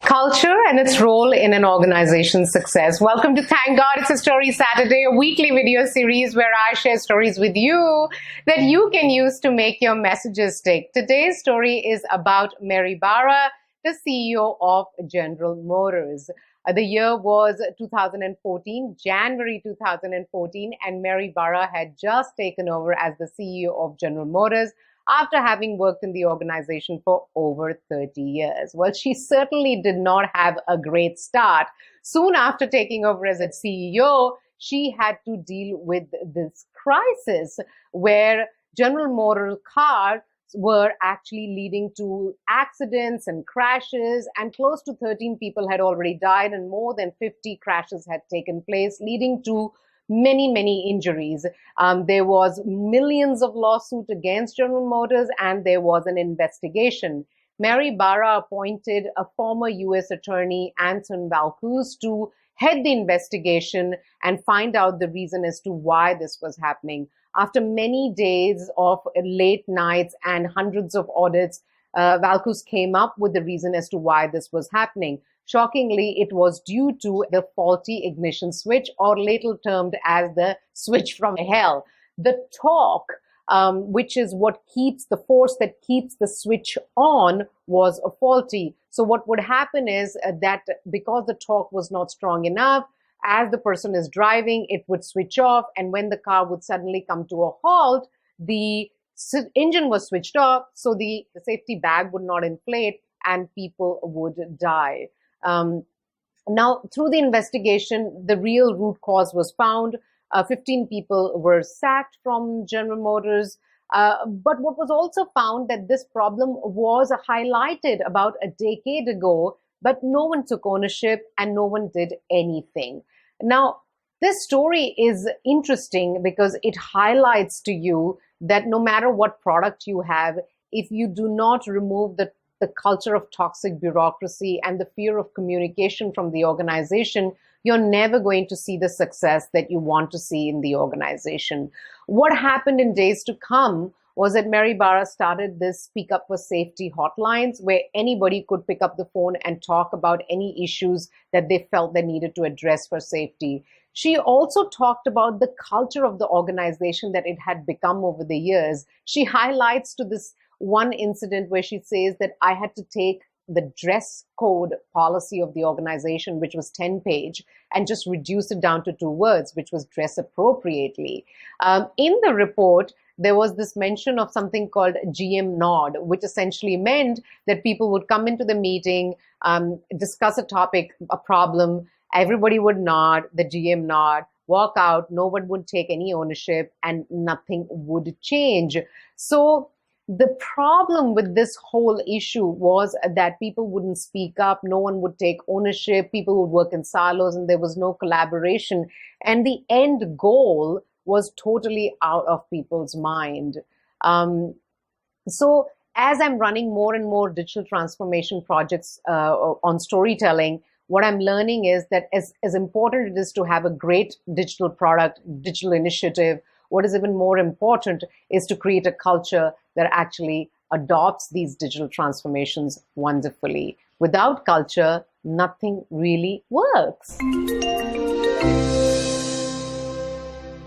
Culture and its role in an organization's success. Welcome to Thank God It's a Story Saturday, a weekly video series where I share stories with you that you can use to make your messages stick. Today's story is about Mary Barra, the CEO of General Motors. The year was 2014, January 2014, and Mary Barra had just taken over as the CEO of General Motors after having worked in the organization for over 30 years. Well, she certainly did not have a great start. Soon after taking over as a CEO, she had to deal with this crisis where General Motors cars were actually leading to accidents and crashes, and close to 13 people had already died and more than 50 crashes had taken place, leading to many injuries. There was millions of lawsuits against General Motors, and there was an investigation. Mary Barra appointed a former U.S. attorney, Anton Valcouz, to head the investigation and find out the reason as to why this was happening. After many days of late nights and hundreds of audits, Valcouz came up with the reason as to why this was happening. Shockingly, it was due to the faulty ignition switch, or later termed as the switch from hell. The torque, which is what keeps the force that keeps the switch on, was faulty. So what would happen is that because the torque was not strong enough, as the person is driving, it would switch off, and when the car would suddenly come to a halt, the engine was switched off, so the safety bag would not inflate and people would die. Now, through the investigation, the real root cause was found. 15 people were sacked from General Motors. But what was also found that this problem was highlighted about a decade ago, but no one took ownership and no one did anything. Now, this story is interesting because it highlights to you that no matter what product you have, if you do not remove the culture of toxic bureaucracy and the fear of communication from the organization, you're never going to see the success that you want to see in the organization. What happened in days to come was that Mary Barra started this Speak Up for Safety hotlines where anybody could pick up the phone and talk about any issues that they felt they needed to address for safety. She also talked about the culture of the organization that it had become over the years. She highlights to this one incident where she says that I had to take the dress code policy of the organization, which was 10-page, and just reduce it down to 2 words, which was dress appropriately. In the report, there was this mention of something called GM nod, which essentially meant that people would come into the meeting, discuss a topic, a problem, everybody would nod, the GM nod, walk out, no one would take any ownership, and nothing would change. So the problem with this whole issue was that people wouldn't speak up, no one would take ownership, people would work in silos, and there was no collaboration. And the end goal was totally out of people's mind. So as I'm running more and more digital transformation projects on storytelling, what I'm learning is that as important it is to have a great digital product, digital initiative, what is even more important is to create a culture that actually adopts these digital transformations wonderfully. Without culture, nothing really works.